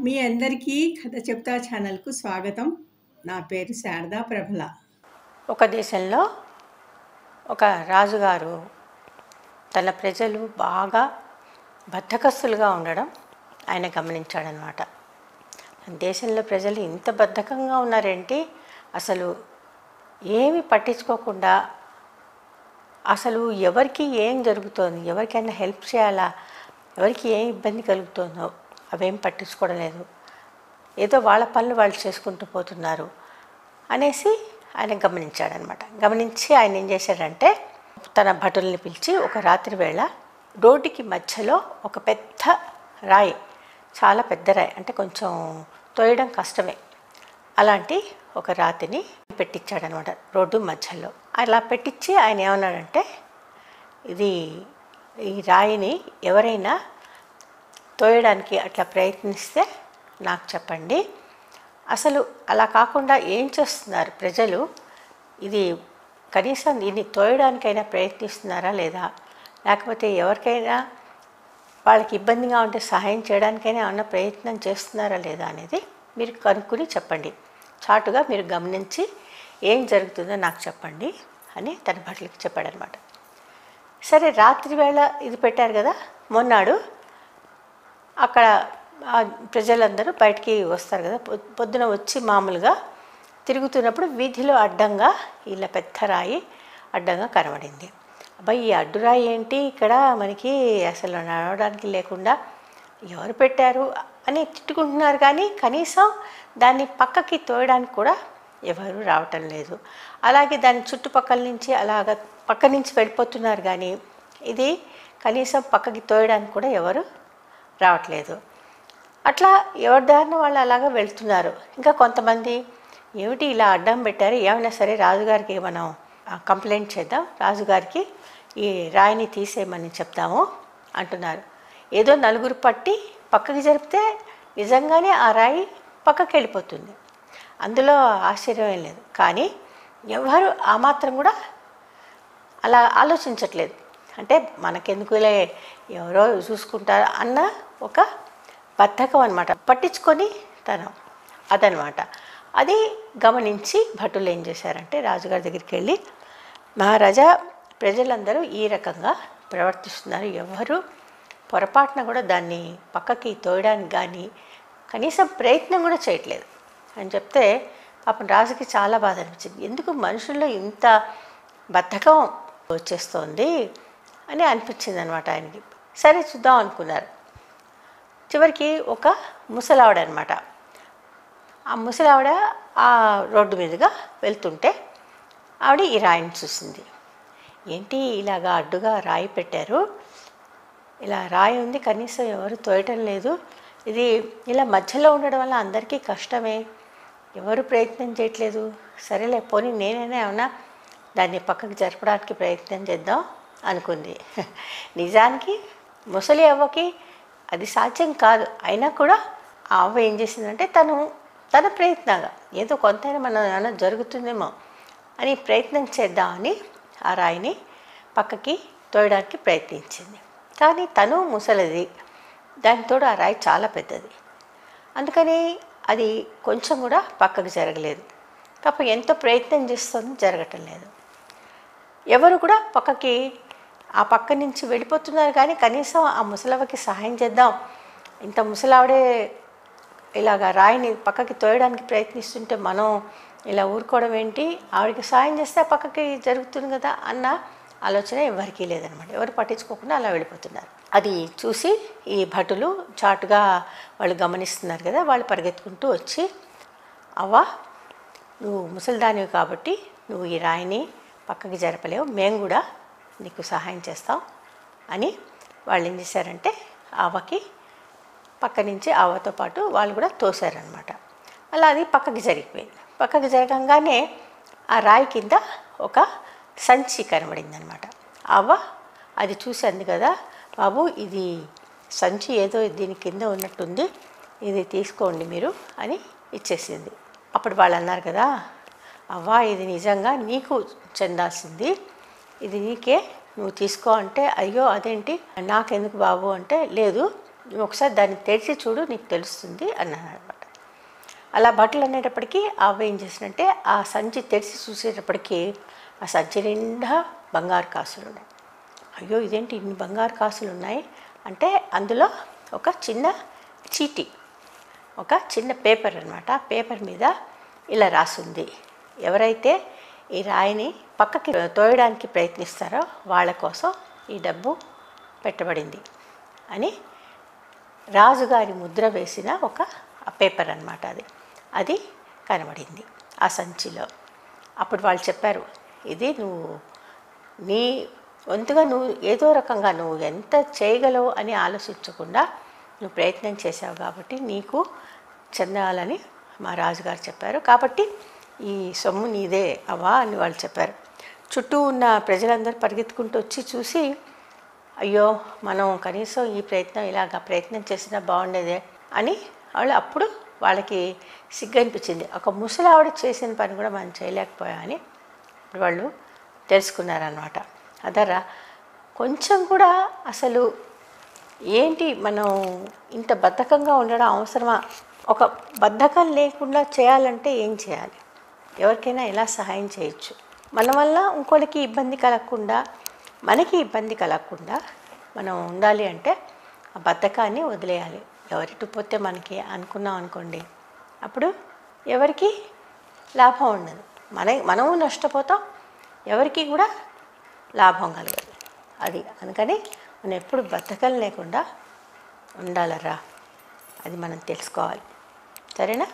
మీ అందరికీ కథ చెప్తా ఛానల్కు స్వాగతం. నా పేరు శారదా ప్రభల. ఒక దేశంలో ఒక రాజుగారు తన ప్రజలు బాగా బద్ధకస్తులుగా ఉండడం ఆయన గమనించాడనమాట. దేశంలో ప్రజలు ఇంత బద్ధకంగా ఉన్నారేంటి, అసలు ఏమి పట్టించుకోకుండా, అసలు ఎవరికి ఏం జరుగుతోంది, ఎవరికైనా హెల్ప్ చేయాలా, ఎవరికి ఏం ఇబ్బంది కలుగుతుందో అవేం పట్టించుకోవడం లేదు, ఏదో వాళ్ళ పనులు వాళ్ళు చేసుకుంటూ పోతున్నారు అనేసి ఆయన గమనించాడనమాట. గమనించి ఆయన ఏం చేశాడంటే తన భటుల్ని పిలిచి ఒక రాత్రి వేళ రోడ్డుకి మధ్యలో ఒక పెద్ద రాయి, చాలా పెద్ద రాయి, అంటే కొంచెం తోయడం కష్టమే, అలాంటి ఒక రాతిని పెట్టించాడనమాట రోడ్డు మధ్యలో. అలా పెట్టించి ఆయన ఏమన్నాడంటే, ఈ రాయిని ఎవరైనా తోయడానికి అట్లా ప్రయత్నిస్తే నాకు చెప్పండి. అసలు అలా కాకుండా ఏం చేస్తున్నారు ప్రజలు, ఇది కనీసం దీన్ని తోయడానికైనా ప్రయత్నిస్తున్నారా లేదా, లేకపోతే ఎవరికైనా వాళ్ళకి ఇబ్బందిగా ఉంటే సహాయం చేయడానికైనా ఏమన్నా ప్రయత్నం చేస్తున్నారా లేదా అనేది మీరు కనుక్కుని చెప్పండి, చాటుగా మీరు గమనించి ఏం జరుగుతుందో నాకు చెప్పండి అని తన భటులకి చెప్పాడనమాట. సరే, రాత్రి వేళ ఇది పెట్టారు కదా, మొన్నాడు అక్కడ ప్రజలందరూ బయటికి వస్తారు కదా, పొద్దున వచ్చి మామూలుగా తిరుగుతున్నప్పుడు వీధిలో అడ్డంగా ఇలా పెద్ద రాయి అడ్డంగా కనబడింది. అబ్బాయి, ఈ అడ్డురాయి ఏంటి ఇక్కడ మనకి అసలు నడవడానికి లేకుండా ఎవరు పెట్టారు అని తిట్టుకుంటున్నారు, కానీ కనీసం దాన్ని పక్కకి తోయడానికి కూడా ఎవరు రావటం లేదు. అలాగే దాని చుట్టుపక్కల నుంచి అలాగ పక్క నుంచి వెళ్ళిపోతున్నారు, కానీ ఇది కనీసం పక్కకి తోయడానికి కూడా ఎవరు రావట్లేదు. అట్లా ఎవరి దారిన వాళ్ళు అలాగా వెళ్తున్నారు. ఇంకా కొంతమంది ఏమిటి ఇలా అడ్డం పెట్టారు, ఏమైనా సరే రాజుగారికి మనం కంప్లైంట్ చేద్దాం, రాజుగారికి ఈ రాయిని తీసేయమని చెప్తాము అంటున్నారు. ఏదో నలుగురు పట్టి పక్కకి జరిపితే నిజంగానే ఆ రాయి పక్కకి వెళ్ళిపోతుంది, అందులో ఆశ్చర్యం ఏం లేదు. కానీ ఎవరు ఆ మాత్రం కూడా అలా ఆలోచించట్లేదు. అంటే మనకెందుకులే, ఎవరో చూసుకుంటారు అన్న ఒక బద్ధకం అనమాట, పట్టించుకొని తనం అదనమాట. అది గమనించి భటులు ఏం చేశారంటే రాజుగారి దగ్గరికి వెళ్ళి, మహారాజా, ప్రజలందరూ ఈ రకంగా ప్రవర్తిస్తున్నారు, ఎవరు పొరపాటున కూడా దాన్ని పక్కకి తోయడానికి కానీ కనీసం ప్రయత్నం కూడా చేయట్లేదు అని చెప్తే పాపం రాజుకి చాలా బాధ అనిపించింది. ఎందుకు మనుషుల్లో ఇంత బద్ధకం వచ్చేస్తోంది అని అనిపించింది అనమాట ఆయనకి. సరే, చూద్దాం అనుకున్నారు. చివరికి ఒక ముసలావిడ అనమాట, ఆ ముసలావిడ ఆ రోడ్డు మీదుగా వెళ్తుంటే ఆవిడ ఈ రాయిని చూసింది. ఏంటి ఇలాగా అడ్డుగా రాయి పెట్టారు, ఇలా రాయి ఉంది, కనీసం ఎవరు తోయటం లేదు, ఇది ఇలా మధ్యలో ఉండడం వల్ల అందరికీ కష్టమే, ఎవరు ప్రయత్నం చేయట్లేదు, సరేలే పోనీ నేనైనా ఏమన్నా దాన్ని పక్కకి జరపడానికి ప్రయత్నం చేద్దాం అనుకుంది. నిజానికి ముసలి అవ్వకి అది సాధ్యం కాదు. అయినా కూడా ఆ అవ్వ ఏం చేసిందంటే తన ప్రయత్నంగా ఏదో కొంతైనా మనం ఏమైనా జరుగుతుందేమో అని ప్రయత్నం చేద్దామని ఆ రాయిని పక్కకి తోయడానికి ప్రయత్నించింది. కానీ తను ముసలిది, దానితో ఆ రాయి చాలా పెద్దది, అందుకని అది కొంచెం కూడా పక్కకి జరగలేదు. పాపం ఎంతో ప్రయత్నం చేస్తుంది, జరగటం లేదు. ఎవరు కూడా ఆ పక్క నుంచి వెళ్ళిపోతున్నారు, కానీ కనీసం ఆ ముసలవ్వకి సహాయం చేద్దాం, ఇంత ముసలావిడే ఇలాగ రాయిని పక్కకి తోయడానికి ప్రయత్నిస్తుంటే మనం ఇలా ఊరుకోవడం ఏంటి, ఆవిడకి సహాయం చేస్తే ఆ పక్కకి జరుగుతుంది కదా అన్న ఆలోచన ఎవరికీ లేదనమాట. ఎవరు పట్టించుకోకుండా అలా వెళ్ళిపోతున్నారు. అది చూసి ఈ భటులు చాటుగా వాళ్ళు గమనిస్తున్నారు కదా, వాళ్ళు పరిగెత్తుకుంటూ వచ్చి, అవ్వ, నువ్వు ముసలిదానివి కాబట్టి నువ్వు ఈ రాయిని పక్కకి జరపలేవు, మేము కూడా నీకు సహాయం చేస్తాం అని వాళ్ళు ఏం చేశారంటే ఆవకి పక్క నుంచి ఆవతో పాటు వాళ్ళు కూడా తోశారనమాట. అలా అది పక్కకి జరిగిపోయింది. పక్కకి జరగంగానే ఆ రాయి కింద ఒక సంచి కనబడింది అనమాట. ఆవ అది చూసి అంది కదా, బాబు, ఇది సంచి ఏదో దీని కింద ఉన్నట్టుంది, ఇది తీసుకోండి మీరు అని ఇచ్చేసింది. అప్పుడు వాళ్ళు అన్నారు కదా, అవ్వ, ఇది నిజంగా నీకు చెందాల్సింది, ఇది నీకే, నువ్వు తీసుకో అంటే, అయ్యో అదేంటి నాకెందుకు బాబు అంటే, లేదు నువ్వు ఒకసారి దాన్ని తెరిచి చూడు, నీకు తెలుస్తుంది అన్నాను అనమాట. అలా బట్టలు అనేటప్పటికీ అవ్వ ఏం చేసినంటే ఆ సంచి తెరిచి చూసేటప్పటికీ ఆ సంచి నిండా బంగారు కాసులు ఉన్నాయి. అయ్యో ఇదేంటి ఇన్ని బంగారు కాసులు ఉన్నాయి అంటే అందులో ఒక చిన్న చీటీ, ఒక చిన్న పేపర్ అనమాట. పేపర్ మీద ఇలా రాసుంది, ఎవరైతే ఈ రాయిని పక్కకి తోయడానికి ప్రయత్నిస్తారో వాళ్ళ కోసం ఈ డబ్బు పెట్టబడింది అని రాజుగారి ముద్ర వేసిన ఒక పేపర్ అనమాట. అది కనబడింది ఆ సంచిలో. అప్పుడు వాళ్ళు చెప్పారు, ఇది నువ్వు నీ వంతుగా నువ్వు ఏదో రకంగా నువ్వు ఎంత చేయగలవు అని ఆలోచించకుండా నువ్వు ప్రయత్నం చేసావు కాబట్టి నీకు చెందాలని మా రాజుగారు చెప్పారు. కాబట్టి ఈ సొమ్ము నీదే అవ్వా అని వాళ్ళు చెప్పారు. చుట్టూ ఉన్న ప్రజలందరూ పరిగెత్తుకుంటూ వచ్చి చూసి, అయ్యో మనం కనీసం ఈ ఇలాగా ప్రయత్నం చేసినా బాగుండేదే అని వాళ్ళు అప్పుడు వాళ్ళకి సిగ్గు అనిపించింది. ఒక ముసలావిడ చేసిన పని కూడా మనం చేయలేకపోయామని వాళ్ళు తెలుసుకున్నారనమాట. అదరా కొంచెం కూడా అసలు ఏంటి మనం ఇంత బద్ధకంగా ఉండడం అవసరమా? ఒక బద్ధకం లేకుండా చేయాలంటే ఏం చేయాలి? ఎవరికైనా ఎలా సహాయం చేయొచ్చు? మన వల్ల ఇంకోటికి ఇబ్బంది కలగకుండా, మనకి ఇబ్బంది కలగకుండా మనం ఉండాలి అంటే ఆ బద్ధకాన్ని వదిలేయాలి. ఎవరిటి పోతే మనకి అనుకున్నాం అనుకోండి, అప్పుడు ఎవరికి లాభం ఉండదు. మనము నష్టపోతాం, ఎవరికి కూడా లాభం కలగదు. అందుకని మనం ఎప్పుడు బద్ధకం లేకుండా ఉండాలరా, అది మనం తెలుసుకోవాలి. సరేనా?